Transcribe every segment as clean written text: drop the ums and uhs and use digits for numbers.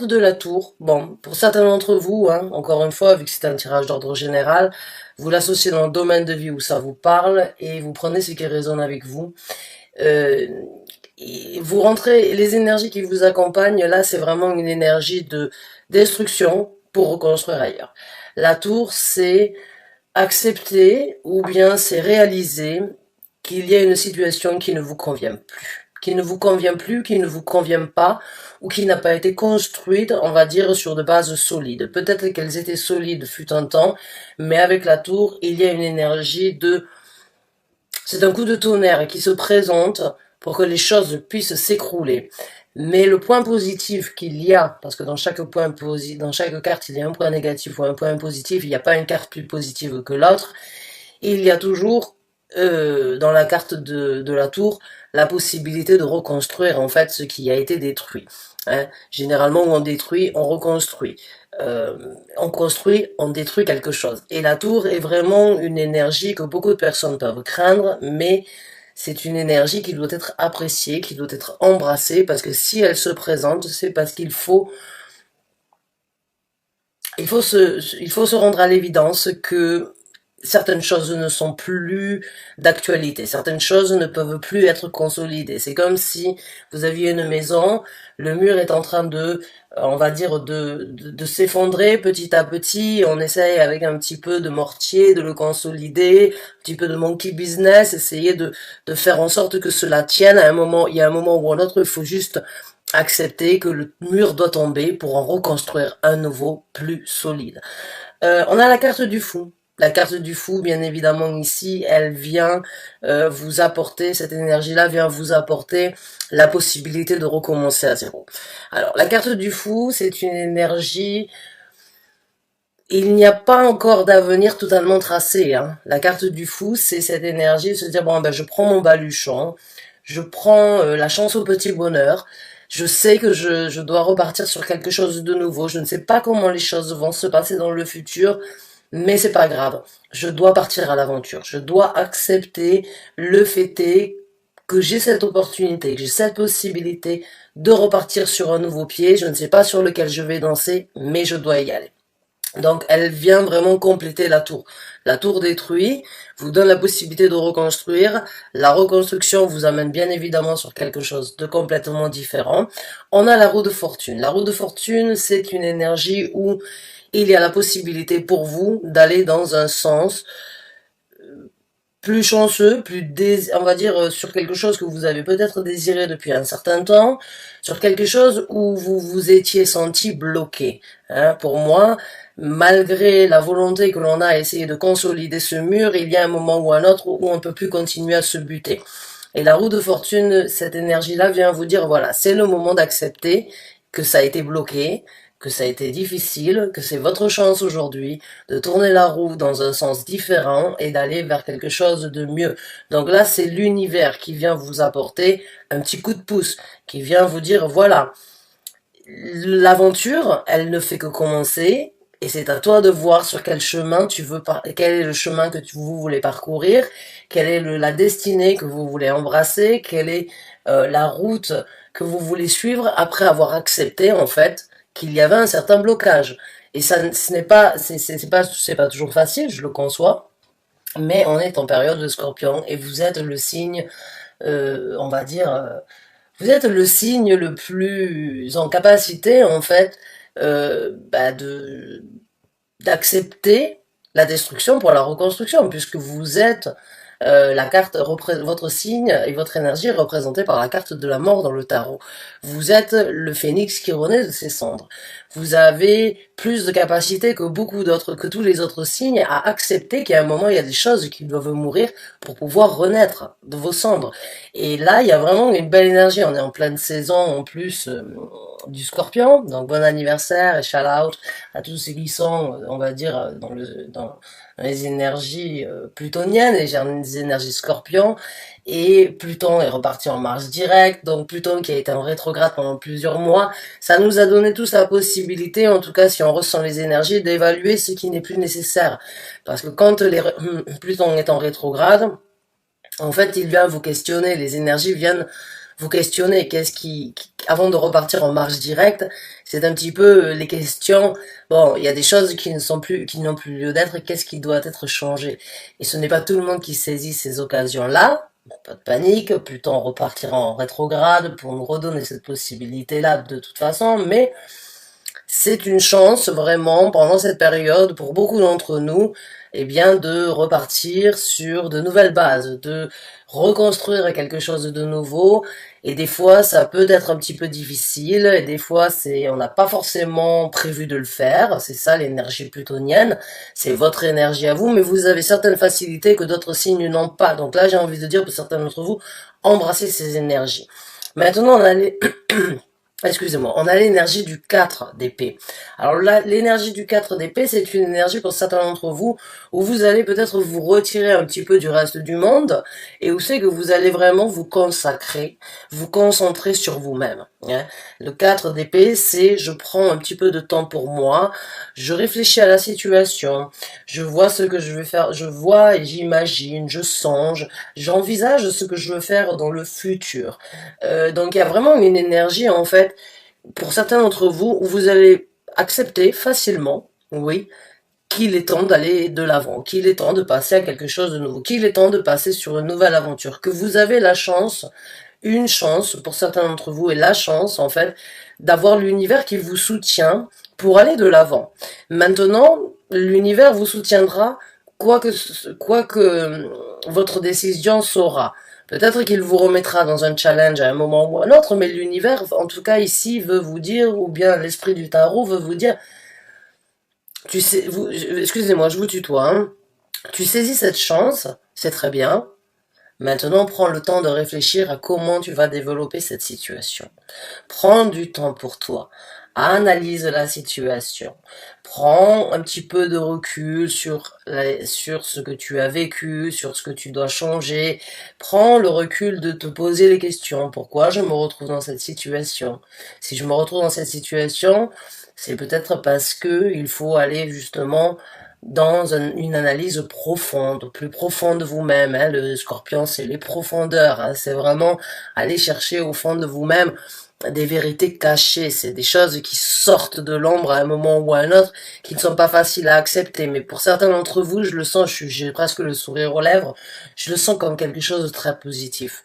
De la tour, bon, pour certains d'entre vous, hein, encore une fois, vu que c'est un tirage d'ordre général, vous l'associez dans le domaine de vie où ça vous parle et vous prenez ce qui résonne avec vous. Euh, et vous rentrez, les énergies qui vous accompagnent, là, c'est vraiment une énergie de destruction pour reconstruire ailleurs. La tour, c'est accepter ou bien c'est réaliser qu'il y a une situation qui ne vous convient plus. Qui ne vous convient plus, qui ne vous convient pas, ou qui n'a pas été construite, on va dire, sur de bases solides. Peut-être qu'elles étaient solides fut un temps, mais avec la tour, il y a une énergie de... C'est un coup de tonnerre qui se présente pour que les choses puissent s'écrouler. Mais le point positif qu'il y a, parce que dans chaque dans chaque carte, il y a un point négatif ou un point positif, il n'y a pas une carte plus positive que l'autre, il y a toujours dans la carte de la tour la possibilité de reconstruire en fait ce qui a été détruit. Hein. Généralement, on détruit, on reconstruit. On construit, on détruit quelque chose. Et la tour est vraiment une énergie que beaucoup de personnes peuvent craindre, mais c'est une énergie qui doit être appréciée, qui doit être embrassée, parce que si elle se présente, c'est parce il faut se rendre à l'évidence que certaines choses ne sont plus d'actualité, certaines choses ne peuvent plus être consolidées. C'est comme si vous aviez une maison, le mur est en train de, on va dire, de s'effondrer petit à petit, on essaye avec un petit peu de mortier de le consolider, un petit peu de monkey business, essayer de faire en sorte que cela tienne à un moment, il y a un moment ou un autre, il faut juste accepter que le mur doit tomber pour en reconstruire un nouveau plus solide. On a la carte du fou. La carte du fou, bien évidemment, ici, elle vient vous apporter, cette énergie-là vient vous apporter la possibilité de recommencer à zéro. Alors, la carte du fou, c'est une énergie, il n'y a pas encore d'avenir totalement tracé. Hein. La carte du fou, c'est cette énergie de se dire, bon, ben, je prends mon baluchon, je prends la chance au petit bonheur, je sais que je dois repartir sur quelque chose de nouveau, je ne sais pas comment les choses vont se passer dans le futur, mais c'est pas grave. Je dois partir à l'aventure. Je dois accepter le fait est que j'ai cette opportunité, que j'ai cette possibilité de repartir sur un nouveau pied. Je ne sais pas sur lequel je vais danser, mais je dois y aller. Donc elle vient vraiment compléter la tour. La tour détruite vous donne la possibilité de reconstruire. La reconstruction vous amène bien évidemment sur quelque chose de complètement différent. On a la roue de fortune. La roue de fortune, c'est une énergie où il y a la possibilité pour vous d'aller dans un sens plus chanceux, on va dire sur quelque chose que vous avez peut-être désiré depuis un certain temps, sur quelque chose où vous vous étiez senti bloqué. Hein, pour moi, malgré la volonté que l'on a à essayer de consolider ce mur, il y a un moment ou un autre où on ne peut plus continuer à se buter. Et la roue de fortune, cette énergie-là vient vous dire, voilà, c'est le moment d'accepter que ça a été bloqué, que ça a été difficile, que c'est votre chance aujourd'hui de tourner la roue dans un sens différent et d'aller vers quelque chose de mieux. Donc là, c'est l'univers qui vient vous apporter un petit coup de pouce, qui vient vous dire, voilà, l'aventure, elle ne fait que commencer, et c'est à toi de voir sur quel chemin tu veux quel est le chemin que vous voulez parcourir, quelle est la destinée que vous voulez embrasser, quelle est la route que vous voulez suivre après avoir accepté en fait qu'il y avait un certain blocage. Et ça, ce n'est pas, c'est pas toujours facile, je le conçois, mais on est en période de Scorpion et vous êtes le signe, on va dire. Vous êtes le signe le plus en capacité, en fait, de d'accepter la destruction pour la reconstruction, puisque vous êtes la carte, votre signe et votre énergie est représentée par la carte de la mort dans le tarot. Vous êtes le phénix qui renaît de ses cendres. Vous avez plus de capacité que beaucoup d'autres, que tous les autres signes à accepter qu'à un moment il y a des choses qui doivent mourir pour pouvoir renaître de vos cendres. Et là, il y a vraiment une belle énergie. On est en pleine saison en plus du Scorpion, donc bon anniversaire et shout out à tous ceux qui sont, on va dire, dans les énergies plutoniennes, les énergies Scorpion. Et Pluton est reparti en marche directe, donc Pluton qui a été en rétrograde pendant plusieurs mois, ça nous a donné tous la possibilité, en tout cas si on ressent les énergies, d'évaluer ce qui n'est plus nécessaire. Parce que quand Pluton est en rétrograde, en fait, il vient vous questionner, les énergies viennent vous questionner, avant de repartir en marche directe, c'est un petit peu les questions. Bon, il y a des choses qui ne sont plus, qui n'ont plus lieu d'être. Qu'est-ce qui doit être changé? Et ce n'est pas tout le monde qui saisit ces occasions-là. Pas de panique, plutôt on repartira en rétrograde pour nous redonner cette possibilité-là de toute façon, mais c'est une chance vraiment pendant cette période pour beaucoup d'entre nous, eh bien, de repartir sur de nouvelles bases, de reconstruire quelque chose de nouveau. Et des fois, ça peut être un petit peu difficile, et des fois, on n'a pas forcément prévu de le faire. C'est ça l'énergie plutonienne. C'est votre énergie à vous, mais vous avez certaines facilités que d'autres signes n'ont pas. Donc là, j'ai envie de dire pour certains d'entre vous, embrassez ces énergies. Maintenant, on a excusez-moi, on a l'énergie du 4 d'épée. Alors là, l'énergie du 4 d'épée, c'est une énergie pour certains d'entre vous où vous allez peut-être vous retirer un petit peu du reste du monde et où c'est que vous allez vraiment vous consacrer, vous concentrer sur vous-même. Hein. Le 4 d'épée, c'est je prends un petit peu de temps pour moi, je réfléchis à la situation, je vois ce que je vais faire, je vois et j'imagine, je songe, j'envisage ce que je veux faire dans le futur. Donc il y a vraiment une énergie en fait pour certains d'entre vous où vous allez accepter facilement, oui, qu'il est temps d'aller de l'avant, qu'il est temps de passer à quelque chose de nouveau, qu'il est temps de passer sur une nouvelle aventure, que vous avez la chance, une chance pour certains d'entre vous et la chance en fait d'avoir l'univers qui vous soutient pour aller de l'avant. Maintenant, l'univers vous soutiendra quoi que votre décision sera. Peut-être qu'il vous remettra dans un challenge à un moment ou à un autre, mais l'univers, en tout cas ici, veut vous dire, ou bien l'esprit du tarot veut vous dire, tu sais, excusez-moi, je vous tutoie, hein. Tu saisis cette chance, c'est très bien. Maintenant, prends le temps de réfléchir à comment tu vas développer cette situation. Prends du temps pour toi. Analyse la situation. Prends un petit peu de recul sur ce que tu as vécu, sur ce que tu dois changer. Prends le recul de te poser les questions. Pourquoi je me retrouve dans cette situation? Si je me retrouve dans cette situation, c'est peut-être parce que il faut aller justement dans une analyse profonde, plus profonde de vous-même. Hein. Le scorpion, c'est les profondeurs. Hein. C'est vraiment aller chercher au fond de vous-même des vérités cachées. C'est des choses qui sortent de l'ombre à un moment ou à un autre, qui ne sont pas faciles à accepter. Mais pour certains d'entre vous, je le sens, j'ai presque le sourire aux lèvres, je le sens comme quelque chose de très positif.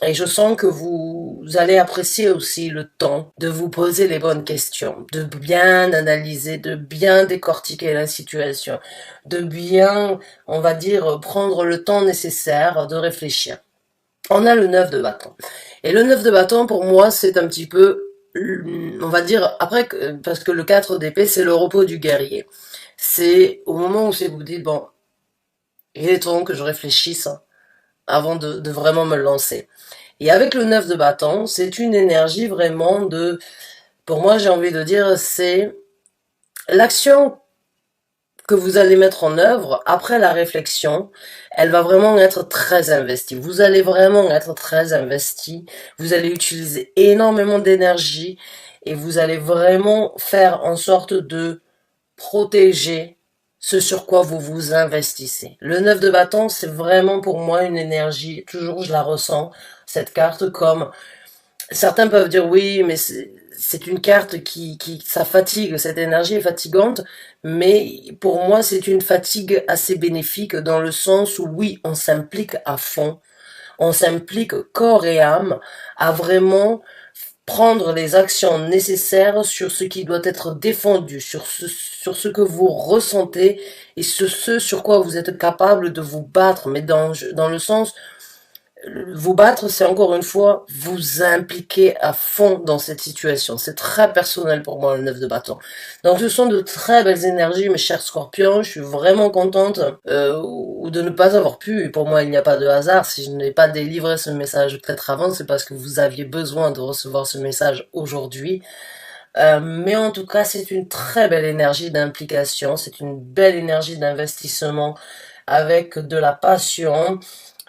Et je sens que vous allez apprécier aussi le temps de vous poser les bonnes questions, de bien analyser, de bien décortiquer la situation, de bien, on va dire, prendre le temps nécessaire de réfléchir. On a le 9 de bâton. Et le 9 de bâton, pour moi, c'est un petit peu, on va dire, après, parce que le 4 d'épée, c'est le repos du guerrier. C'est au moment où vous dites, bon, il est temps que je réfléchisse avant de vraiment me lancer. Et avec le 9 de bâton, c'est une énergie vraiment de, pour moi j'ai envie de dire, c'est l'action que vous allez mettre en œuvre après la réflexion, elle va vraiment être très investie. Vous allez vraiment être très investi, vous allez utiliser énormément d'énergie et vous allez vraiment faire en sorte de protéger ce sur quoi vous vous investissez. Le 9 de bâton, c'est vraiment pour moi une énergie, toujours je la ressens, cette carte, comme certains peuvent dire oui, mais c'est une carte ça fatigue, cette énergie est fatigante, mais pour moi c'est une fatigue assez bénéfique dans le sens où oui, on s'implique à fond, on s'implique corps et âme à vraiment prendre les actions nécessaires sur ce qui doit être défendu, sur ce que vous ressentez et ce sur quoi vous êtes capable de vous battre, mais dans le sens, vous battre, c'est encore une fois vous impliquer à fond dans cette situation. C'est très personnel pour moi, le 9 de bâton. Donc ce sont de très belles énergies, mes chers scorpions. Je suis vraiment contente ou de ne pas avoir pu. Et pour moi, il n'y a pas de hasard. Si je n'ai pas délivré ce message peut-être avant, c'est parce que vous aviez besoin de recevoir ce message aujourd'hui. Mais en tout cas, c'est une très belle énergie d'implication. C'est une belle énergie d'investissement avec de la passion,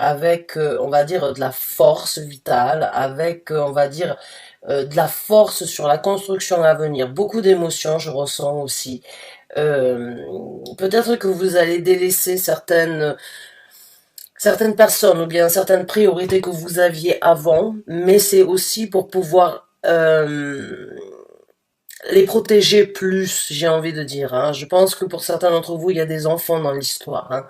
avec, on va dire, de la force vitale, avec, on va dire, de la force sur la construction à venir. Beaucoup d'émotions, je ressens aussi. Peut-être que vous allez délaisser certaines personnes ou bien certaines priorités que vous aviez avant, mais c'est aussi pour pouvoir euh, les protéger plus, j'ai envie de dire. Hein. Je pense que pour certains d'entre vous, il y a des enfants dans l'histoire, hein.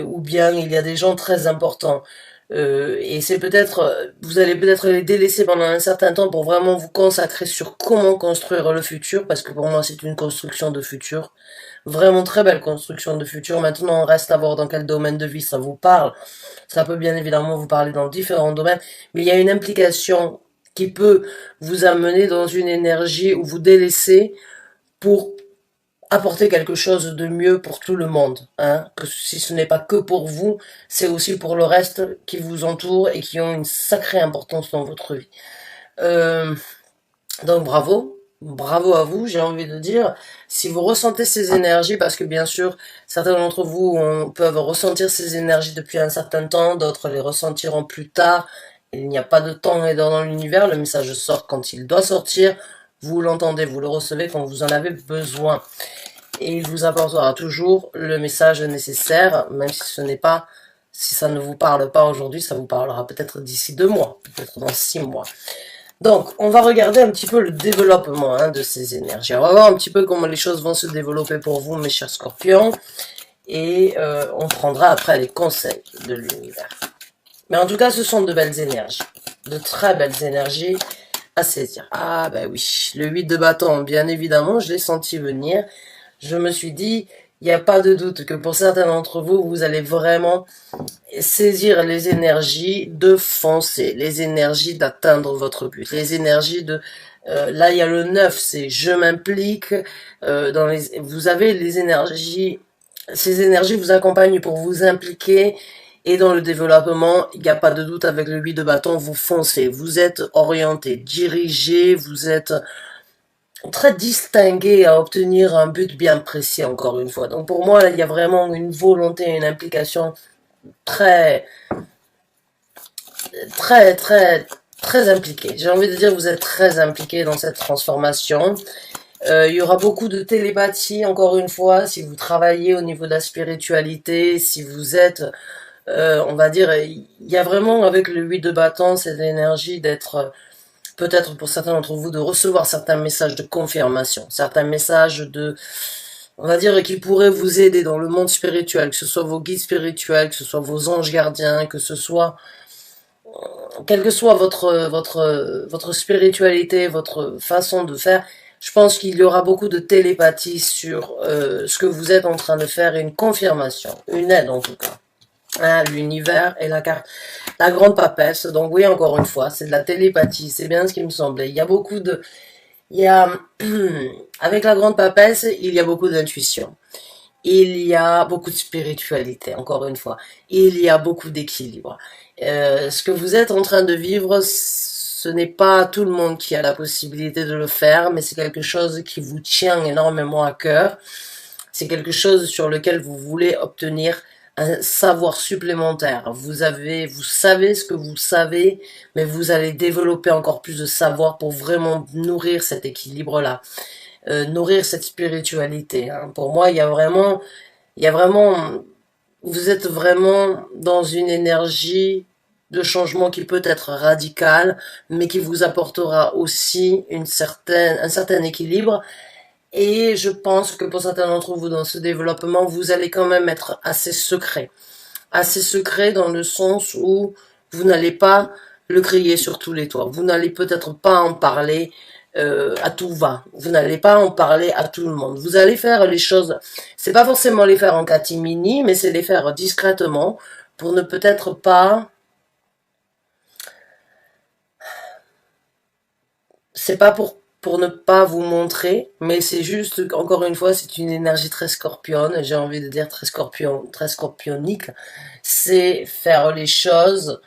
Ou bien il y a des gens très importants. Et c'est peut-être, vous allez peut-être les délaisser pendant un certain temps pour vraiment vous consacrer sur comment construire le futur, parce que pour moi c'est une construction de futur. Vraiment très belle construction de futur. Maintenant, on reste à voir dans quel domaine de vie ça vous parle. Ça peut bien évidemment vous parler dans différents domaines, mais il y a une implication qui peut vous amener dans une énergie où vous délaissez pour apporter quelque chose de mieux pour tout le monde. Hein, que si ce n'est pas que pour vous, c'est aussi pour le reste qui vous entoure et qui ont une sacrée importance dans votre vie. Euh, donc bravo, bravo à vous, j'ai envie de dire. Si vous ressentez ces énergies, parce que bien sûr, certains d'entre vous peuvent ressentir ces énergies depuis un certain temps, d'autres les ressentiront plus tard. Il n'y a pas de temps et d'heure dans l'univers, le message sort quand il doit sortir. Vous l'entendez, vous le recevez quand vous en avez besoin. Et il vous apportera toujours le message nécessaire, même si ce n'est pas, si ça ne vous parle pas aujourd'hui, ça vous parlera peut-être d'ici 2 mois, peut-être dans 6 mois. Donc, on va regarder un petit peu le développement de ces énergies. On va voir un petit peu comment les choses vont se développer pour vous, mes chers scorpions. Et on prendra après les conseils de l'univers. Mais en tout cas, ce sont de belles énergies. De très belles énergies à saisir. Ah ben oui, le 8 de bâton, bien évidemment, je l'ai senti venir. Je me suis dit, il n'y a pas de doute que pour certains d'entre vous, vous allez vraiment saisir les énergies de foncer, les énergies d'atteindre votre but, les énergies de... là, il y a le 9, c'est je m'implique. Vous avez les énergies, ces énergies vous accompagnent pour vous impliquer. Et dans le développement, il n'y a pas de doute avec le 8 de bâton, vous foncez, vous êtes orienté, dirigé, vous êtes très distingué à obtenir un but bien précis, encore une fois. Donc pour moi, là, il y a vraiment une volonté, une implication très, très, très, très impliquée. J'ai envie de dire que vous êtes très impliqué dans cette transformation. Il y aura beaucoup de télépathie, encore une fois, si vous travaillez au niveau de la spiritualité, si vous êtes, on va dire, il y a vraiment avec le 8 de bâton cette énergie d'être, peut-être pour certains d'entre vous, de recevoir certains messages de confirmation, certains messages de, on va dire, qui pourraient vous aider dans le monde spirituel, que ce soit vos guides spirituels, que ce soit vos anges gardiens, que ce soit quelle que soit votre spiritualité, votre façon de faire, je pense qu'il y aura beaucoup de télépathie sur ce que vous êtes en train de faire et une confirmation, une aide en tout cas. Hein, l'univers et la carte, la grande papesse. Donc oui, encore une fois, c'est de la télépathie, c'est bien ce qui me semblait. Il y a beaucoup de, il y a avec la grande papesse, il y a beaucoup d'intuition. Il y a beaucoup de spiritualité, encore une fois. Il y a beaucoup d'équilibre. Ce que vous êtes en train de vivre, ce n'est pas tout le monde qui a la possibilité de le faire, mais c'est quelque chose qui vous tient énormément à cœur. C'est quelque chose sur lequel vous voulez obtenir un savoir supplémentaire. Vous savez ce que vous savez, mais vous allez développer encore plus de savoir pour vraiment nourrir cet équilibre-là. Nourrir cette spiritualité. Hein. Pour moi, il y a vraiment, vous êtes vraiment dans une énergie de changement qui peut être radicale, mais qui vous apportera aussi un certain équilibre. Et je pense que pour certains d'entre vous dans ce développement, vous allez quand même être assez secret. Assez secret dans le sens où vous n'allez pas le crier sur tous les toits. Vous n'allez peut-être pas en parler à tout va. Vous n'allez pas en parler à tout le monde. Vous allez faire les choses, c'est pas forcément les faire en catimini, mais c'est les faire discrètement pour ne peut-être pas, c'est pas pour ne pas vous montrer, mais c'est juste, encore une fois, c'est une énergie très scorpionne, j'ai envie de dire très scorpionique. C'est faire les choses,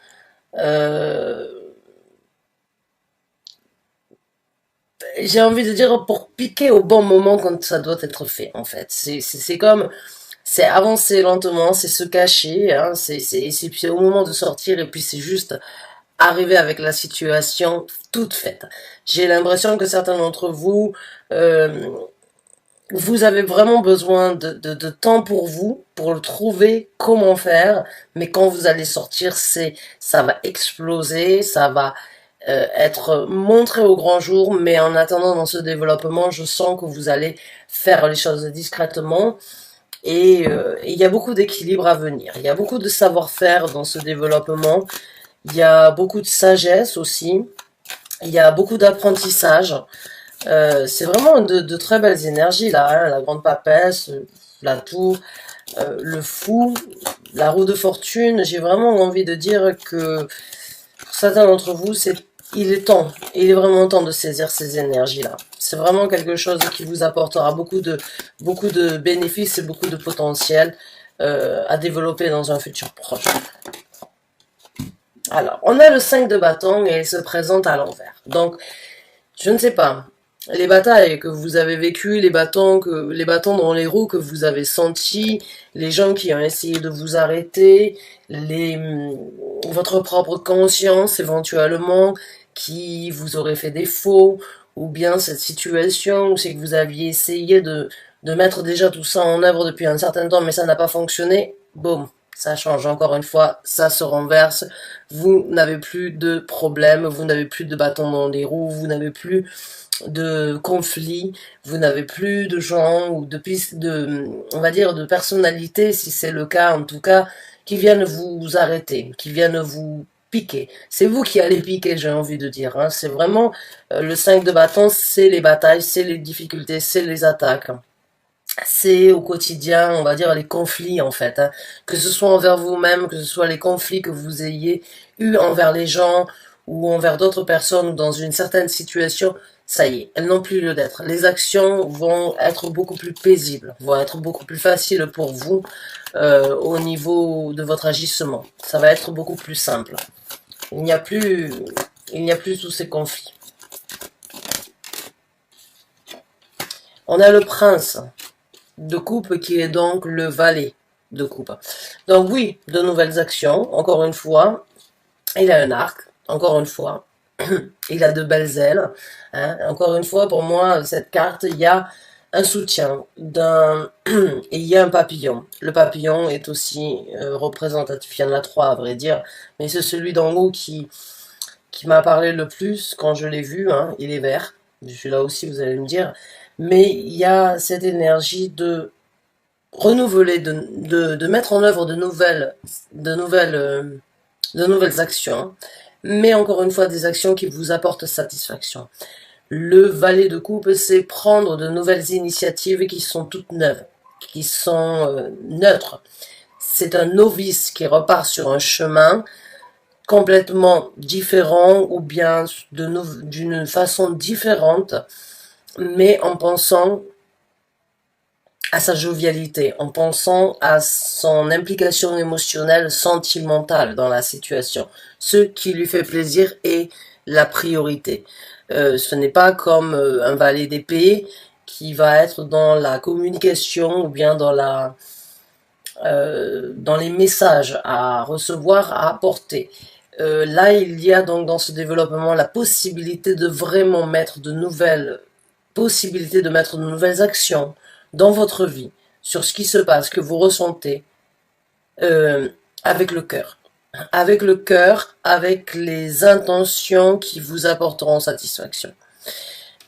euh, j'ai envie de dire pour piquer au bon moment quand ça doit être fait, en fait. C'est comme, c'est avancer lentement, c'est se cacher, hein, c'est au moment de sortir et puis c'est juste arriver avec la situation toute faite. J'ai l'impression que certains d'entre vous, euh, vous avez vraiment besoin de temps pour vous, pour le trouver, comment faire, mais quand vous allez sortir, ça va exploser, ça va, être montré au grand jour, mais en attendant dans ce développement, je sens que vous allez faire les choses discrètement et il y a beaucoup d'équilibre à venir. Il y a beaucoup de savoir-faire dans ce développement, il y a beaucoup de sagesse aussi, il y a beaucoup d'apprentissage. C'est vraiment de très belles énergies là, hein, la grande papesse, la tour, le fou, la roue de fortune. J'ai vraiment envie de dire que pour certains d'entre vous, il est vraiment temps de saisir ces énergies-là. C'est vraiment quelque chose qui vous apportera beaucoup de bénéfices et beaucoup de potentiel à développer dans un futur proche. Alors, on a le 5 de bâton et il se présente à l'envers. Donc, je ne sais pas, les batailles que vous avez vécues, les bâtons dans les roues que vous avez sentis, les gens qui ont essayé de vous arrêter, votre propre conscience éventuellement qui vous aurait fait défaut, ou bien cette situation où c'est que vous aviez essayé de mettre déjà tout ça en œuvre depuis un certain temps mais ça n'a pas fonctionné, boum, ça change encore une fois, ça se renverse, vous n'avez plus de problème, vous n'avez plus de bâtons dans les roues, vous n'avez plus de conflits, vous n'avez plus de gens ou on va dire de personnalités, si c'est le cas en tout cas, qui viennent vous arrêter, qui viennent vous piquer. C'est vous qui allez piquer, j'ai envie de dire. Hein. C'est vraiment le 5 de bâton, c'est les batailles, c'est les difficultés, c'est les attaques. C'est au quotidien, on va dire, les conflits en fait. Hein. Que ce soit envers vous-même, que ce soit les conflits que vous ayez eu envers les gens ou envers d'autres personnes ou dans une certaine situation, ça y est, elles n'ont plus lieu d'être. Les actions vont être beaucoup plus paisibles, vont être beaucoup plus faciles pour vous au niveau de votre agissement. Ça va être beaucoup plus simple. Il n'y a plus tous ces conflits. On a le prince de coupe qui est donc le valet de coupe. Donc oui, de nouvelles actions, encore une fois, il a un arc, encore une fois, il a de belles ailes, hein. Encore une fois, pour moi, cette carte, il y a un soutien, et il y a un papillon. Le papillon est aussi représentatif, il y en a trois à vrai dire, mais c'est celui d'en haut qui m'a parlé le plus quand je l'ai vu, hein. Il est vert, je suis là aussi, vous allez me dire, mais il y a cette énergie de renouveler, de mettre en œuvre de nouvelles actions, mais encore une fois des actions qui vous apportent satisfaction. Le valet de coupe, c'est prendre de nouvelles initiatives qui sont toutes neuves, qui sont neutres. C'est un novice qui repart sur un chemin complètement différent ou bien d'une façon différente, mais en pensant à sa jovialité, en pensant à son implication émotionnelle, sentimentale dans la situation. Ce qui lui fait plaisir est la priorité. Ce n'est pas comme un valet d'épée qui va être dans la communication ou bien dans dans les messages à recevoir, à apporter. Là, il y a donc dans ce développement la possibilité de vraiment mettre de nouvelles actions dans votre vie, sur ce qui se passe, que vous ressentez, avec le cœur. Avec le cœur, avec les intentions qui vous apporteront satisfaction.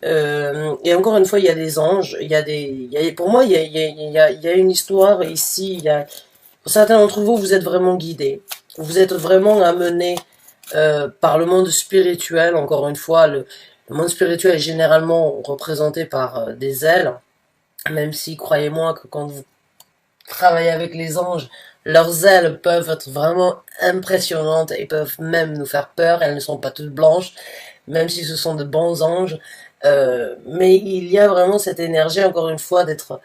Et encore une fois, il y a des anges, pour moi, il y a une histoire ici, pour certains d'entre vous, vous êtes vraiment guidés. Vous êtes vraiment amenés par le monde spirituel, encore une fois, le monde spirituel est généralement représenté par des ailes, même si, croyez-moi, que quand vous travaillez avec les anges, leurs ailes peuvent être vraiment impressionnantes et peuvent même nous faire peur. Elles ne sont pas toutes blanches, même si ce sont de bons anges. Mais il y a vraiment cette énergie, encore une fois, d'être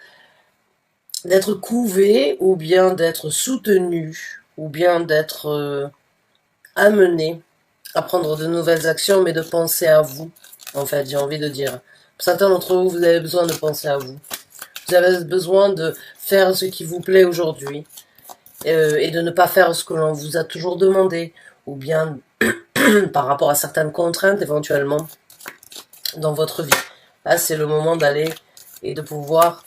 couvé, ou bien d'être soutenu, ou bien d'être amené à prendre de nouvelles actions, mais de penser à vous, en fait, j'ai envie de dire. Pour certains d'entre vous, vous avez besoin de penser à vous. Vous avez besoin de faire ce qui vous plaît aujourd'hui et de ne pas faire ce que l'on vous a toujours demandé, ou bien par rapport à certaines contraintes éventuellement dans votre vie. Là, c'est le moment d'aller et de pouvoir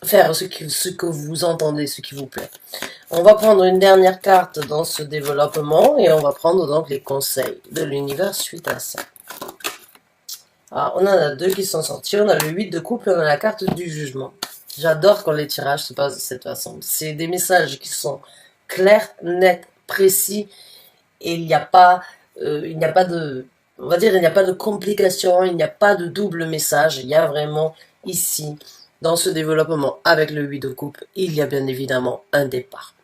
faire ce que vous entendez, ce qui vous plaît. On va prendre une dernière carte dans ce développement et on va prendre donc les conseils de l'univers suite à ça. Alors, on en a deux qui sont sortis. On a le 8 de couple et on a la carte du jugement. J'adore quand les tirages se passent de cette façon. C'est des messages qui sont clairs, nets, précis et il n'y a pas de, on va dire, il n'y a pas de complications, il n'y a pas de double message. Il y a vraiment ici, dans ce développement avec le 8 de coupe, il y a bien évidemment un départ.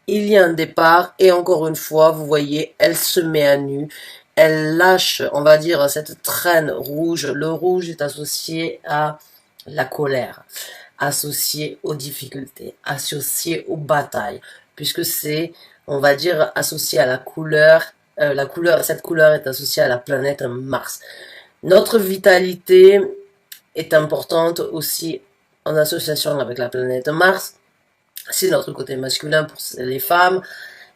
Il y a un départ et encore une fois, vous voyez, elle se met à nu. Elle lâche, on va dire, cette traîne rouge. Le rouge est associé à la colère, associé aux difficultés, associé aux batailles, puisque c'est, on va dire, associé à la couleur. Cette couleur est associée à la planète Mars. Notre vitalité est importante aussi en association avec la planète Mars. C'est notre côté masculin pour les femmes.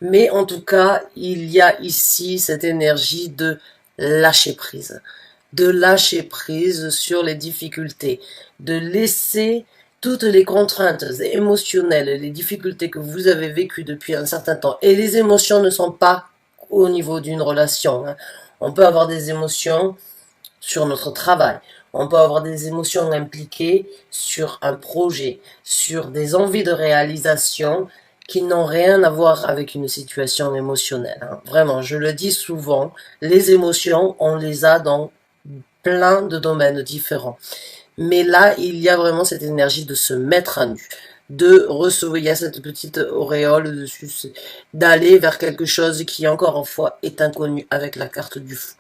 Mais en tout cas, il y a ici cette énergie de lâcher prise. De lâcher prise sur les difficultés. De laisser toutes les contraintes émotionnelles, les difficultés que vous avez vécues depuis un certain temps. Et les émotions ne sont pas au niveau d'une relation. On peut avoir des émotions sur notre travail. On peut avoir des émotions impliquées sur un projet, sur des envies de réalisation qui n'ont rien à voir avec une situation émotionnelle. Vraiment, je le dis souvent, les émotions, on les a dans plein de domaines différents. Mais là, il y a vraiment cette énergie de se mettre à nu, de recevoir, il y a cette petite auréole dessus, d'aller vers quelque chose qui, encore une fois, est inconnu avec la carte du fou.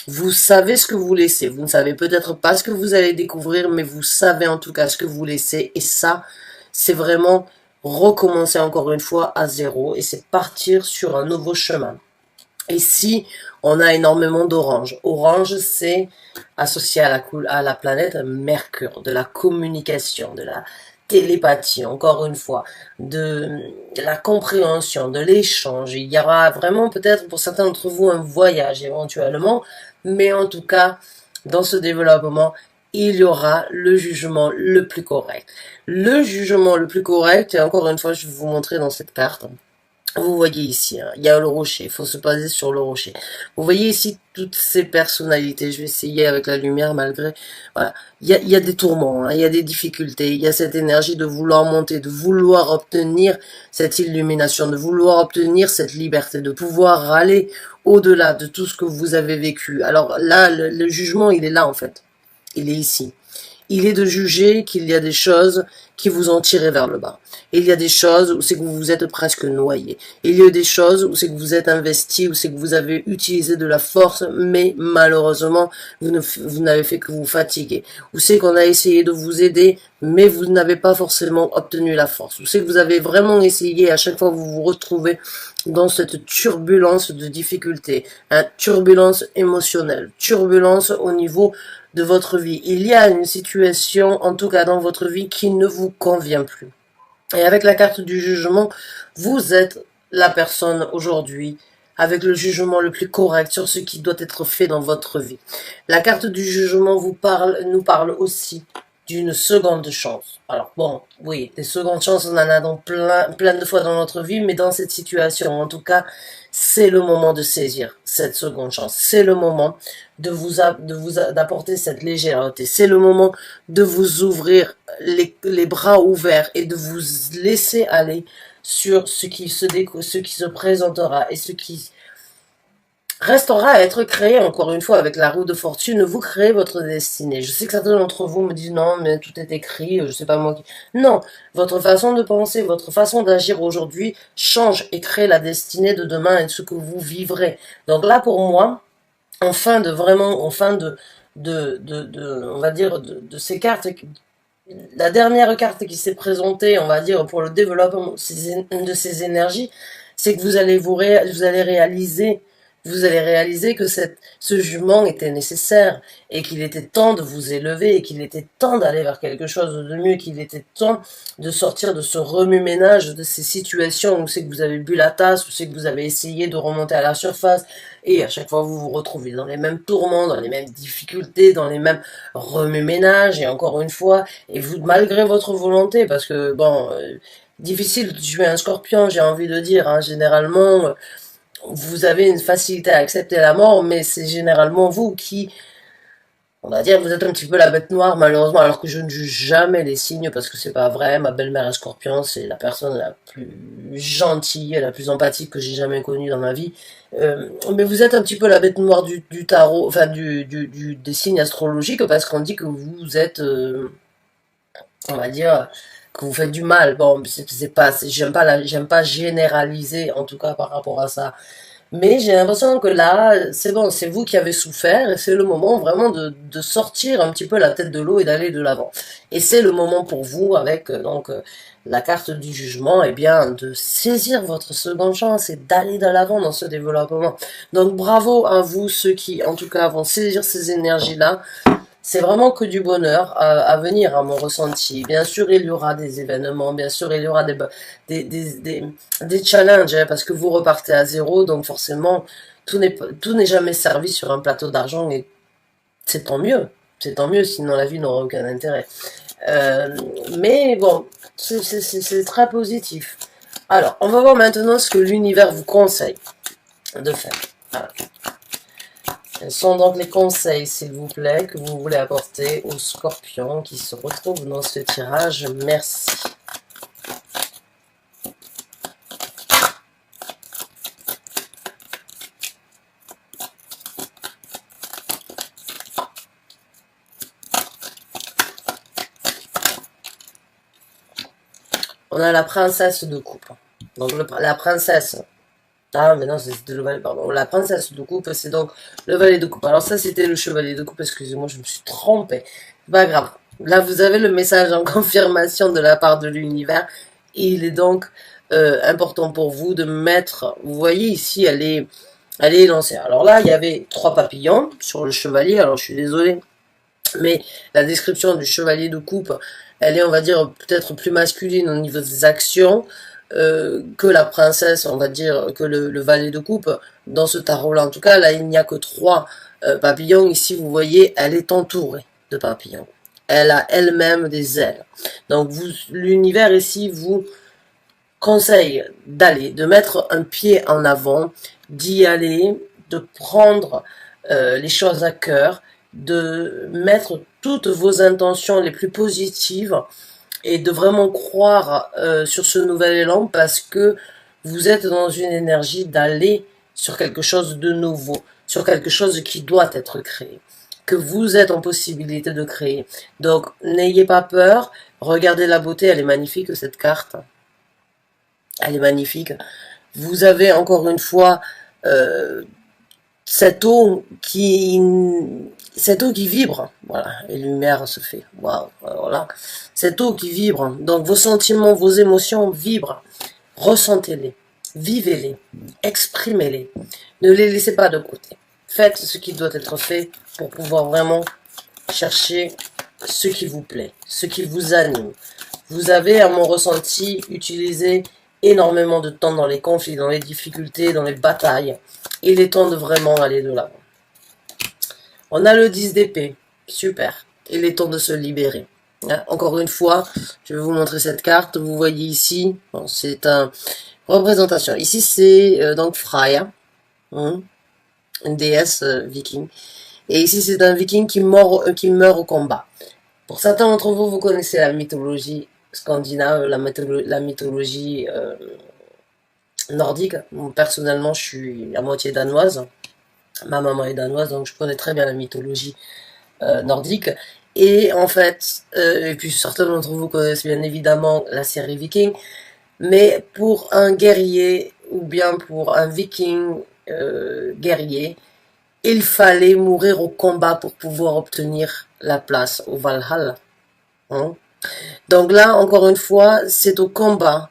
Vous savez ce que vous laissez. Vous ne savez peut-être pas ce que vous allez découvrir, mais vous savez en tout cas ce que vous laissez. Et ça, c'est vraiment recommencer encore une fois à zéro. Et c'est partir sur un nouveau chemin. Ici, on a énormément d'orange. Orange, c'est associé à la planète Mercure, de la communication, de la télépathie, encore une fois, de la compréhension, de l'échange. Il y aura vraiment peut-être pour certains d'entre vous un voyage éventuellement, mais en tout cas, dans ce développement, il y aura le jugement le plus correct. Le jugement le plus correct, et encore une fois, je vais vous montrer dans cette carte. Vous voyez ici, il y a le rocher, il faut se baser sur le rocher. Vous voyez ici toutes ces personnalités, je vais essayer avec la lumière malgré, voilà. Il y a des tourments, il y a des difficultés, il y a cette énergie de vouloir monter, de vouloir obtenir cette illumination, de vouloir obtenir cette liberté, de pouvoir aller au-delà de tout ce que vous avez vécu. Alors là, le jugement, il est là en fait. Il est ici. Il est de juger qu'il y a des choses qui vous ont tiré vers le bas. Il y a des choses où c'est que vous vous êtes presque noyé. Il y a des choses où c'est que vous êtes investi, où c'est que vous avez utilisé de la force, mais malheureusement, vous n'avez fait que vous fatiguer. Où c'est qu'on a essayé de vous aider, mais vous n'avez pas forcément obtenu la force. Où c'est que vous avez vraiment essayé, à chaque fois vous vous retrouvez dans cette turbulence de difficultés, turbulence émotionnelle, turbulence au niveau de votre vie. Il y a une situation, en tout cas dans votre vie, qui ne vous convient plus. Et avec la carte du jugement, vous êtes la personne aujourd'hui avec le jugement le plus correct sur ce qui doit être fait dans votre vie. La carte du jugement nous parle aussi d'une seconde chance. Alors bon, oui, des secondes chances, on en a dans plein de fois dans notre vie, mais dans cette situation, en tout cas, c'est le moment de saisir cette seconde chance. C'est le moment d'apporter cette légèreté. C'est le moment de vous ouvrir les bras ouverts et de vous laisser aller sur ce qui se présentera et ce qui restera à être créé, encore une fois, avec la roue de fortune. Vous créez votre destinée. Je sais que certains d'entre vous me disent non, mais tout est écrit, je sais pas moi qui... Non, votre façon de penser, votre façon d'agir aujourd'hui change et crée la destinée de demain et ce que vous vivrez. Donc là, pour moi, en fin de, on va dire, de ces cartes, la dernière carte qui s'est présentée, on va dire, pour le développement de ces énergies, c'est que vous allez réaliser vous allez réaliser que ce jugement était nécessaire et qu'il était temps de vous élever et qu'il était temps d'aller vers quelque chose de mieux, qu'il était temps de sortir de ce remue-ménage, de ces situations où c'est que vous avez bu la tasse, où c'est que vous avez essayé de remonter à la surface et à chaque fois vous vous retrouvez dans les mêmes tourments, dans les mêmes difficultés, dans les mêmes remue-ménages et encore une fois, et vous, malgré votre volonté, parce que bon, difficile de tuer un scorpion, j'ai envie de dire, hein, généralement, vous avez une facilité à accepter la mort, mais c'est généralement vous qui, on va dire, vous êtes un petit peu la bête noire, malheureusement, alors que je ne juge jamais les signes, parce que c'est pas vrai, ma belle-mère est scorpion, c'est la personne la plus gentille et la plus empathique que j'ai jamais connue dans ma vie. Mais vous êtes un petit peu la bête noire du tarot, enfin des signes astrologiques, parce qu'on dit que vous êtes, on va dire, que vous faites du mal. Bon, c'est pas, j'aime pas généraliser, en tout cas par rapport à ça. Mais j'ai l'impression que là, c'est bon, c'est vous qui avez souffert et c'est le moment vraiment de sortir un petit peu la tête de l'eau et d'aller de l'avant. Et c'est le moment pour vous, avec la carte du jugement, eh bien, de saisir votre seconde chance et d'aller de l'avant dans ce développement. Donc bravo à vous, ceux qui, en tout cas, vont saisir ces énergies-là. C'est vraiment que du bonheur à venir, à mon ressenti. Bien sûr, il y aura des événements, bien sûr, il y aura des challenges, hein, parce que vous repartez à zéro, donc forcément, tout n'est jamais servi sur un plateau d'argent, et c'est tant mieux. C'est tant mieux, sinon la vie n'aura aucun intérêt. Mais bon, c'est très positif. Alors, on va voir maintenant ce que l'univers vous conseille de faire. Voilà. Quels sont donc les conseils, s'il vous plaît, que vous voulez apporter aux scorpions qui se retrouvent dans ce tirage? Merci. On a la princesse de coupe. Donc la princesse. Ah, mais non, c'était le valet, pardon. La princesse de coupe, c'est donc le valet de coupe. Alors ça, c'était le chevalier de coupe, excusez-moi, je me suis trompée. Pas grave. Là, vous avez le message en confirmation de la part de l'univers. Il est donc important pour vous de mettre... Vous voyez ici, elle est lancée. Alors là, il y avait 3 papillons sur le chevalier. Alors, je suis désolée, mais la description du chevalier de coupe, elle est, on va dire, peut-être plus masculine au niveau des actions que la princesse, on va dire, que le valet de coupe, dans ce tarot-là. En tout cas, là, il n'y a que 3 papillons. Ici, vous voyez, elle est entourée de papillons. Elle a elle-même des ailes. Donc, l'univers ici vous conseille d'aller, de mettre un pied en avant, d'y aller, de prendre les choses à cœur, de mettre toutes vos intentions les plus positives et de vraiment croire sur ce nouvel élan, parce que vous êtes dans une énergie d'aller sur quelque chose de nouveau, sur quelque chose qui doit être créé, que vous êtes en possibilité de créer. Donc n'ayez pas peur, regardez la beauté, elle est magnifique cette carte, elle est magnifique. Vous avez encore une fois cette eau qui vibre, voilà, et lumière se fait, waouh, voilà, cette eau qui vibre, donc vos sentiments, vos émotions vibrent, ressentez-les, vivez-les, exprimez-les, ne les laissez pas de côté, faites ce qui doit être fait pour pouvoir vraiment chercher ce qui vous plaît, ce qui vous anime. Vous avez, à mon ressenti, utilisé énormément de temps dans les conflits, dans les difficultés, dans les batailles. Il est temps de vraiment aller de l'avant. On a le 10 d'épée. Super. Il est temps de se libérer. Encore une fois, je vais vous montrer cette carte. Vous voyez ici, bon, c'est une représentation. Ici, c'est donc Freya, une déesse viking. Et ici, c'est un viking qui meurt au combat. Pour certains d'entre vous, vous connaissez la mythologie scandinave, la mythologie nordique. Personnellement, je suis à moitié danoise. Ma maman est danoise, donc je connais très bien la mythologie nordique. Et en fait, et puis certains d'entre vous connaissent bien évidemment la série Viking, mais pour un guerrier, ou bien pour un viking guerrier, il fallait mourir au combat pour pouvoir obtenir la place au Valhalla. Hein? Donc là, encore une fois, c'est au combat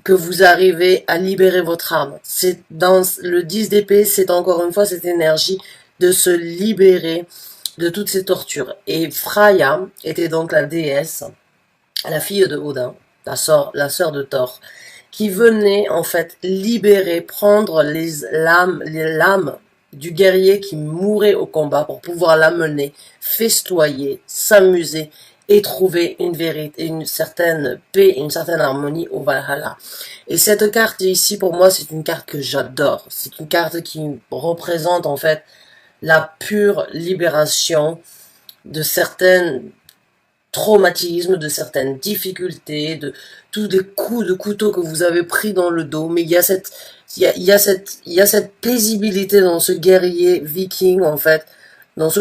que vous arrivez à libérer votre âme. C'est dans le 10 d'épée, c'est encore une fois cette énergie de se libérer de toutes ces tortures. Et Freya était donc la déesse, la fille de Odin, la sœur de Thor, qui venait en fait libérer, prendre les lames du guerrier qui mourait au combat pour pouvoir l'amener, festoyer, s'amuser et trouver une vérité, une certaine paix, une certaine harmonie au Valhalla. Et cette carte ici, pour moi, c'est une carte que j'adore. C'est une carte qui représente en fait la pure libération de certaines traumatismes, de certaines difficultés, de tous des coups de couteau que vous avez pris dans le dos, mais il y a cette paisibilité dans ce guerrier viking, en fait, dans ce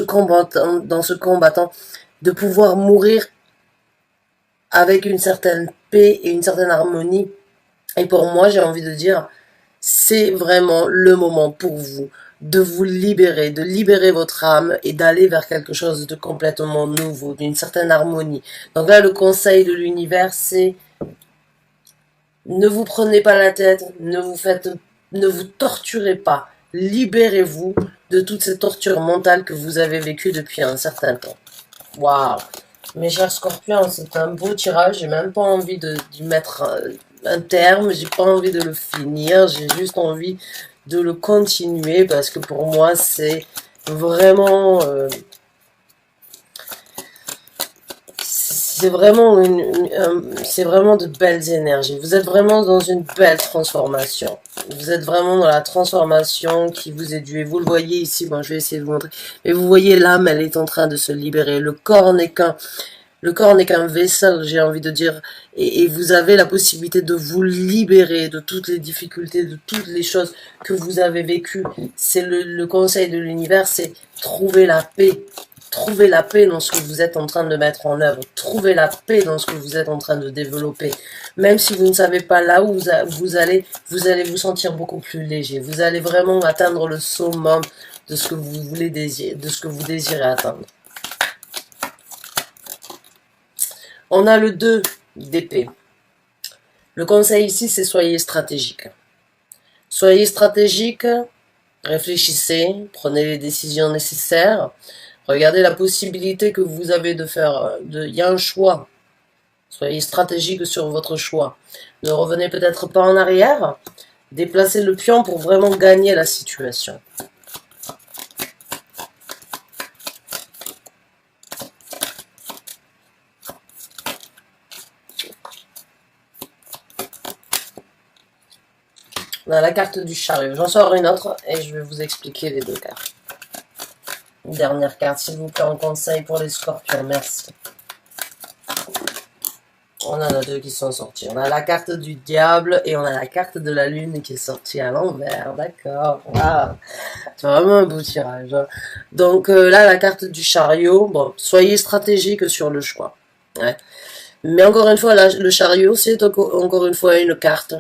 combattant, de pouvoir mourir avec une certaine paix et une certaine harmonie. Et pour moi, j'ai envie de dire, c'est vraiment le moment pour vous de vous libérer, de libérer votre âme et d'aller vers quelque chose de complètement nouveau, d'une certaine harmonie. Donc là, le conseil de l'univers, c'est ne vous prenez pas la tête, ne vous torturez pas, libérez-vous de toutes ces tortures mentales que vous avez vécues depuis un certain temps. Waouh! Mes chers scorpions, c'est un beau tirage, j'ai même pas envie d'y mettre un terme, j'ai pas envie de le finir, j'ai juste envie de le continuer parce que pour moi c'est vraiment c'est vraiment de belles énergies. Vous êtes vraiment dans une belle transformation. Vous êtes vraiment dans la transformation qui vous est due. Et vous le voyez ici, bon je vais essayer de vous montrer. Mais vous voyez l'âme, elle est en train de se libérer. Le corps n'est qu'un vaisseau, j'ai envie de dire, et vous avez la possibilité de vous libérer de toutes les difficultés, de toutes les choses que vous avez vécues. C'est le conseil de l'univers, c'est trouver la paix. Trouvez la paix dans ce que vous êtes en train de mettre en œuvre. Trouvez la paix dans ce que vous êtes en train de développer. Même si vous ne savez pas là où vous allez vous sentir beaucoup plus léger. Vous allez vraiment atteindre le summum de ce que vous voulez désirer, de ce que vous désirez atteindre. On a le 2 d'épée. Le conseil ici, c'est soyez stratégique. Soyez stratégique, réfléchissez, prenez les décisions nécessaires. Regardez la possibilité que vous avez de faire. Il y a un choix. Soyez stratégique sur votre choix. Ne revenez peut-être pas en arrière. Déplacez le pion pour vraiment gagner la situation. On a la carte du chariot. J'en sors une autre et je vais vous expliquer les deux cartes. Une dernière carte, s'il vous plaît, en conseil pour les scorpions. Merci. On en a deux qui sont sortis. On a la carte du diable et on a la carte de la lune qui est sortie à l'envers. D'accord. Wow. C'est vraiment un beau tirage. Hein. Donc là, la carte du chariot. Bon, soyez stratégique sur le choix. Ouais. Mais encore une fois, là, le chariot, c'est encore une fois une carte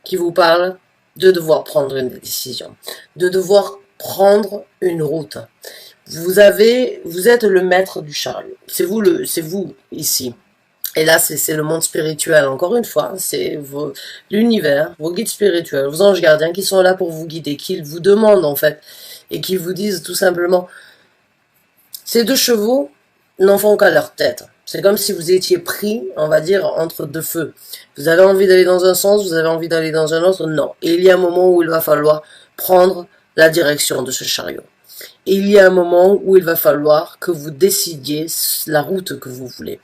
qui vous parle de devoir prendre une décision. De devoir prendre une route. Vous êtes le maître du chariot. C'est vous ici. Et là, c'est le monde spirituel, encore une fois. C'est l'univers, vos guides spirituels, vos anges gardiens qui sont là pour vous guider, qui vous demandent, en fait, et qui vous disent tout simplement, ces deux chevaux n'en font qu'à leur tête. C'est comme si vous étiez pris, on va dire, entre deux feux. Vous avez envie d'aller dans un sens, vous avez envie d'aller dans un autre, non. Et il y a un moment où il va falloir prendre la direction de ce chariot. Et il y a un moment où il va falloir que vous décidiez la route que vous voulez.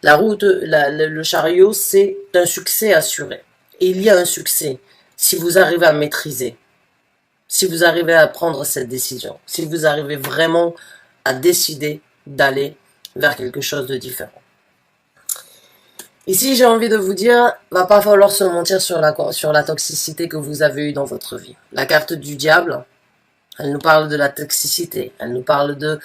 La route, le chariot, c'est un succès assuré. Et il y a un succès si vous arrivez à maîtriser, si vous arrivez à prendre cette décision, si vous arrivez vraiment à décider d'aller vers quelque chose de différent. Ici, j'ai envie de vous dire, va pas falloir se mentir sur la toxicité que vous avez eue dans votre vie. La carte du diable, elle nous parle de la toxicité, elle nous parle de,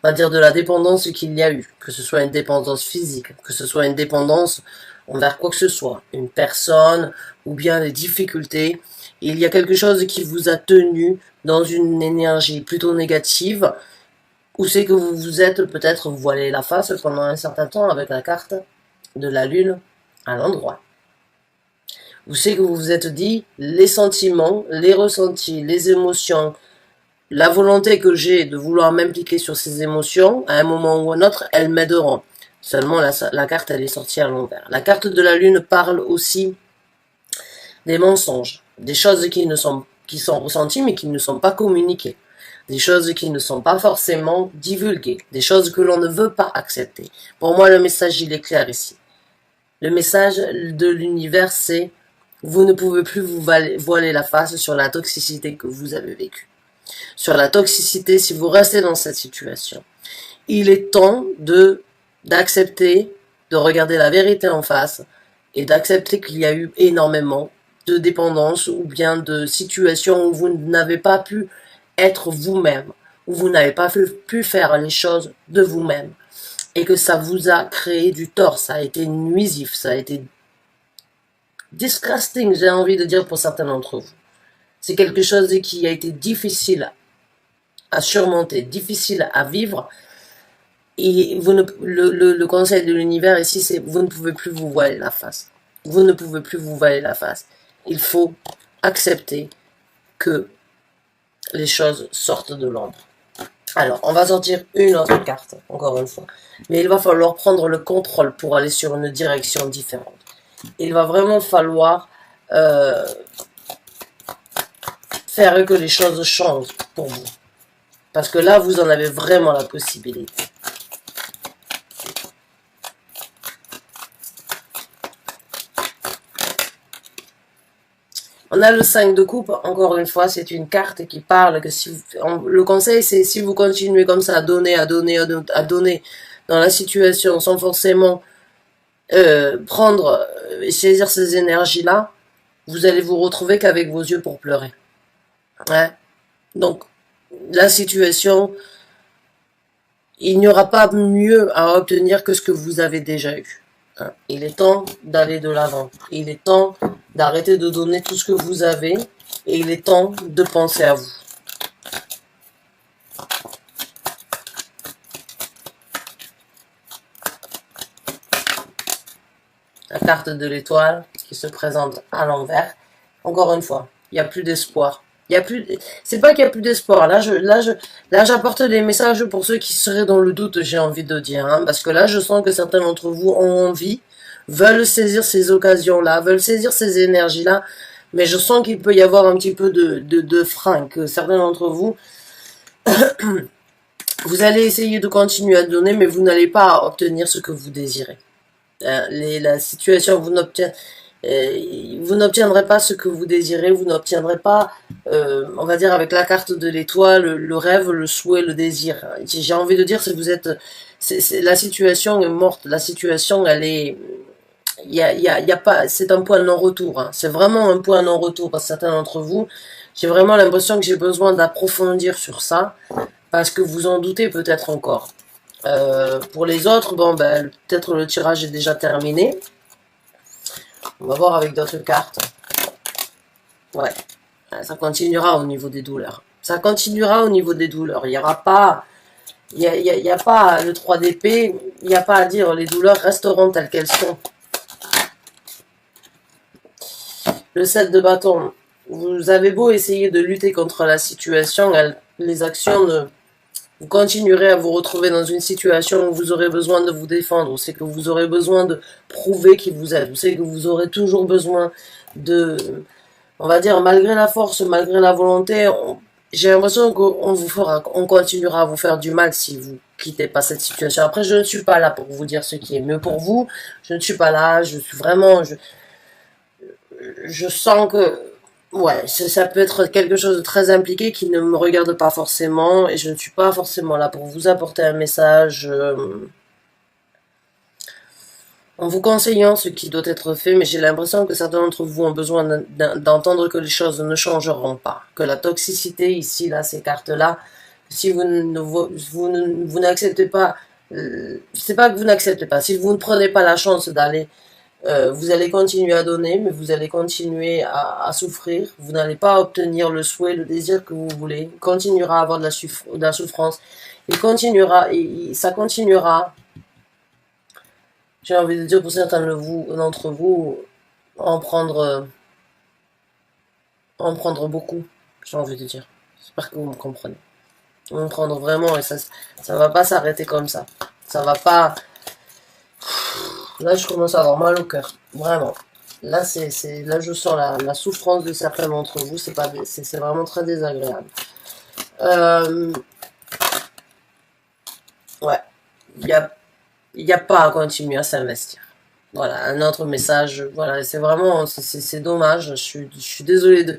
on va dire, de la dépendance qu'il y a eu, que ce soit une dépendance physique, que ce soit une dépendance envers quoi que ce soit, une personne, ou bien des difficultés. Il y a quelque chose qui vous a tenu dans une énergie plutôt négative, ou c'est que vous vous êtes peut-être voilé la face pendant un certain temps avec la carte de la lune à l'endroit. que vous vous êtes dit, les sentiments, les ressentis, les émotions, la volonté que j'ai de vouloir m'impliquer sur ces émotions, à un moment ou à un autre, elles m'aideront. Seulement, la carte, elle est sortie à l'envers. La carte de la lune parle aussi des mensonges, des choses qui sont ressenties mais qui ne sont pas communiquées, des choses qui ne sont pas forcément divulguées, des choses que l'on ne veut pas accepter. Pour moi, le message, il est clair ici. Le message de l'univers, c'est vous ne pouvez plus vous voiler la face sur la toxicité que vous avez vécue. Sur la toxicité, si vous restez dans cette situation, il est temps d'accepter, de regarder la vérité en face et d'accepter qu'il y a eu énormément de dépendance ou bien de situations où vous n'avez pas pu être vous-même, où vous n'avez pas pu faire les choses de vous-même et que ça vous a créé du tort, ça a été nuisif, ça a été disgusting, j'ai envie de dire pour certains d'entre vous. C'est quelque chose qui a été difficile à surmonter, difficile à vivre. Et le conseil de l'univers ici, c'est vous ne pouvez plus vous voiler la face. Vous ne pouvez plus vous voiler la face. Il faut accepter que les choses sortent de l'ombre. Alors, on va sortir une autre carte, encore une fois. Mais il va falloir prendre le contrôle pour aller sur une direction différente. Il va vraiment falloir faire que les choses changent pour vous. Parce que là, vous en avez vraiment la possibilité. On a le 5 de coupe, encore une fois, c'est une carte qui parle que si le conseil, c'est si vous continuez comme ça à donner dans la situation sans forcément prendre et saisir ces énergies-là, vous allez vous retrouver qu'avec vos yeux pour pleurer. Ouais. Donc, la situation, il n'y aura pas mieux à obtenir que ce que vous avez déjà eu. Il est temps d'aller de l'avant. Il est temps d'arrêter de donner tout ce que vous avez et il est temps de penser à vous. La carte de l'étoile qui se présente à l'envers. Encore une fois, il n'y a plus d'espoir. C'est pas qu'il n'y a plus d'espoir. Là, j'apporte des messages pour ceux qui seraient dans le doute, j'ai envie de dire, hein, parce que là, je sens que certains d'entre vous ont envie, veulent saisir ces occasions-là, veulent saisir ces énergies-là, mais je sens qu'il peut y avoir un petit peu de frein, que certains d'entre vous, vous allez essayer de continuer à donner, mais vous n'allez pas obtenir ce que vous désirez. La situation, vous n'obtiendrez pas ce que vous désirez, vous n'obtiendrez pas, on va dire avec la carte de l'étoile, le rêve, le souhait, le désir. J'ai envie de dire, si vous êtes, la situation est morte, la situation, elle est, il y a pas, c'est un point de non-retour. Hein. C'est vraiment un point de non-retour pour certains d'entre vous. J'ai vraiment l'impression que j'ai besoin d'approfondir sur ça, parce que vous en doutez peut-être encore. Pour les autres, bon, ben, peut-être le tirage est déjà terminé. On va voir avec d'autres cartes. Ouais, ça continuera au niveau des douleurs. Ça continuera au niveau des douleurs. Il n'y aura pas, il y a pas le 3 d'épée, il n'y a pas à dire, les douleurs resteront telles qu'elles sont. Le 7 de bâton, vous avez beau essayer de lutter contre la situation, les actions vous continuerez à vous retrouver dans une situation où vous aurez besoin de vous défendre, c'est que vous aurez besoin de prouver qui vous êtes, c'est que vous aurez toujours besoin de, on va dire, malgré la force, malgré la volonté, j'ai l'impression on continuera à vous faire du mal si vous quittez pas cette situation. Après, je ne suis pas là pour vous dire ce qui est mieux pour vous, je ne suis pas là, je suis vraiment, je sens que ouais, ça peut être quelque chose de très impliqué qui ne me regarde pas forcément et je ne suis pas forcément là pour vous apporter un message en vous conseillant ce qui doit être fait, mais j'ai l'impression que certains d'entre vous ont besoin d'entendre que les choses ne changeront pas, que la toxicité ici, là, ces cartes-là, si vous n'acceptez pas, c'est pas que vous n'acceptez pas, si vous ne prenez pas la chance d'aller vous allez continuer à donner, mais vous allez continuer à souffrir. Vous n'allez pas obtenir le souhait, le désir que vous voulez. Il continuera à avoir de la souffrance. Il continuera, ça continuera. J'ai envie de dire pour certains d'entre vous, en prendre En prendre beaucoup, j'ai envie de dire. J'espère que vous me comprenez. En prendre vraiment, et ça va pas s'arrêter comme ça. Ça va pas... Là, je commence à avoir mal au cœur. Vraiment. Là, là, je sens la souffrance de certains d'entre vous. C'est vraiment très désagréable. Euh, ouais. Il y a pas à continuer à s'investir. Voilà, un autre message. Voilà, c'est vraiment, c'est dommage. Je suis désolée de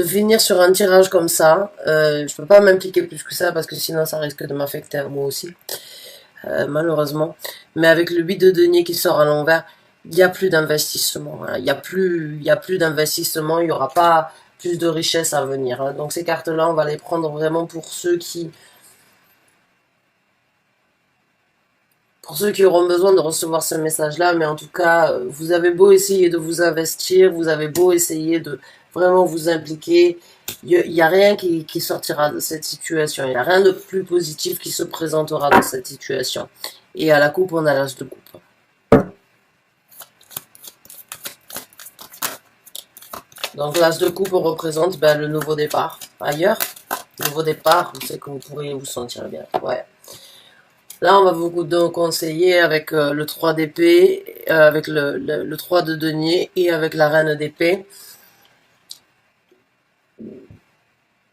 finir sur un tirage comme ça. Je peux pas m'impliquer plus que ça parce que sinon ça risque de m'affecter à moi aussi, malheureusement. Mais avec le 8 de denier qui sort à l'envers, il n'y a plus d'investissement. Voilà. Il y a plus d'investissement. Il y aura pas plus de richesse à venir. Hein. Donc ces cartes-là, on va les prendre vraiment pour ceux qui auront besoin de recevoir ce message-là, mais en tout cas, vous avez beau essayer de vous investir, vous avez beau essayer de vraiment vous impliquer, il n'y a rien qui sortira de cette situation, il n'y a rien de plus positif qui se présentera dans cette situation. Et à la coupe, on a l'as de coupe. Donc l'as de coupe représente le nouveau départ. Ailleurs, nouveau départ, vous savez que vous pourriez vous sentir bien. Ouais. Là, on va vous conseiller avec le 3 d'épée, avec le 3 de denier et avec la reine d'épée,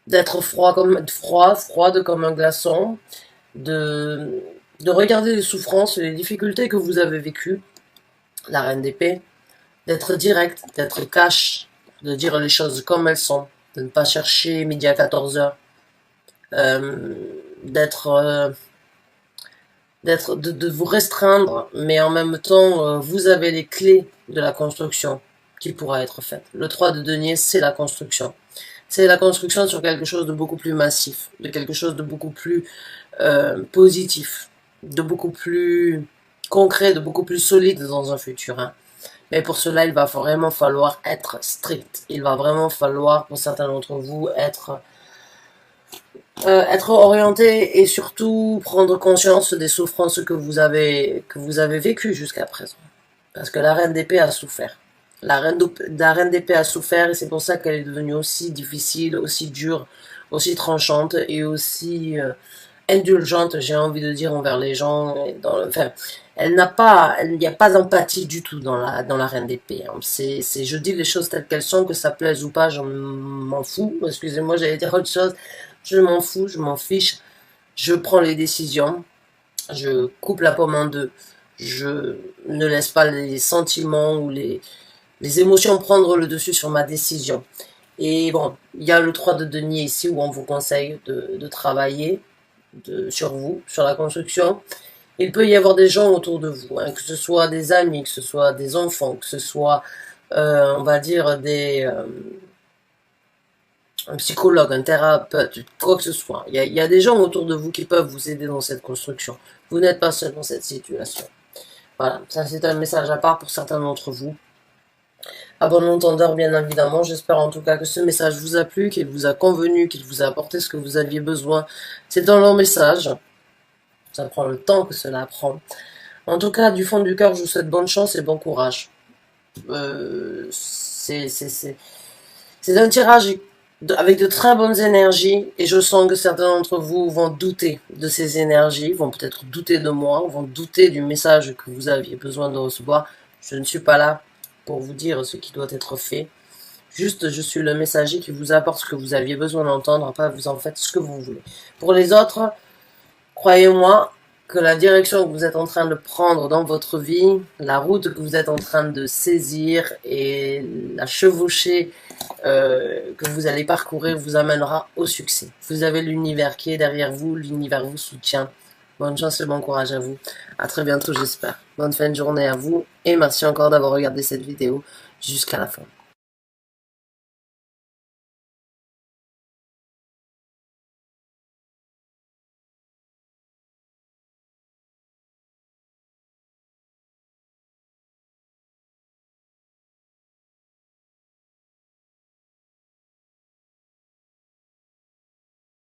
d'être froide comme un glaçon, de regarder les souffrances et les difficultés que vous avez vécues, la reine d'épée, d'être direct, d'être cash, de dire les choses comme elles sont, de ne pas chercher midi à 14 heures, d'être de vous restreindre, mais en même temps, vous avez les clés de la construction qui pourra être faite. Le 3 de denier, c'est la construction. C'est la construction sur quelque chose de beaucoup plus massif, de quelque chose de beaucoup plus positif, de beaucoup plus concret, de beaucoup plus solide dans un futur. Hein. Mais pour cela, il va vraiment falloir être strict. Il va vraiment falloir, pour certains d'entre vous, être orienté et surtout prendre conscience des souffrances que vous avez vécues jusqu'à présent. Parce que la reine d'épée a souffert. La reine d'épée a souffert et c'est pour ça qu'elle est devenue aussi difficile, aussi dure, aussi tranchante et aussi indulgente, j'ai envie de dire, envers les gens. Enfin, il n'y a pas d'empathie du tout dans la reine d'épée. Hein. Je dis les choses telles qu'elles sont, que ça plaise ou pas, je m'en fous. Excusez-moi, j'allais dire autre chose. Je m'en fous, je m'en fiche. Je prends les décisions. Je coupe la pomme en deux. Je ne laisse pas les sentiments ou les émotions prendre le dessus sur ma décision. Et bon, il y a le 3 de denier ici où on vous conseille de travailler sur vous, sur la construction. Il peut y avoir des gens autour de vous, hein, que ce soit des amis, que ce soit des enfants, que ce soit, on va dire, un psychologue, un thérapeute, quoi que ce soit. Il y a des gens autour de vous qui peuvent vous aider dans cette construction. Vous n'êtes pas seul dans cette situation. Voilà, ça c'est un message à part pour certains d'entre vous. À bon entendeur, bien évidemment. J'espère en tout cas que ce message vous a plu, qu'il vous a convenu, qu'il vous a apporté ce que vous aviez besoin. C'est un long message. Ça prend le temps que cela prend. En tout cas, du fond du cœur, je vous souhaite bonne chance et bon courage. C'est un tirage avec de très bonnes énergies et je sens que certains d'entre vous vont douter de ces énergies, vont peut-être douter de moi, vont douter du message que vous aviez besoin de recevoir. Je ne suis pas là pour vous dire ce qui doit être fait. Juste, je suis le messager qui vous apporte ce que vous aviez besoin d'entendre. Après, vous en faites ce que vous voulez. Pour les autres, croyez-moi que la direction que vous êtes en train de prendre dans votre vie, la route que vous êtes en train de saisir et la chevauchée que vous allez parcourir vous amènera au succès. Vous avez l'univers qui est derrière vous, l'univers vous soutient. Bonne chance et bon courage à vous. À très bientôt, j'espère. Bonne fin de journée à vous et merci encore d'avoir regardé cette vidéo jusqu'à la fin.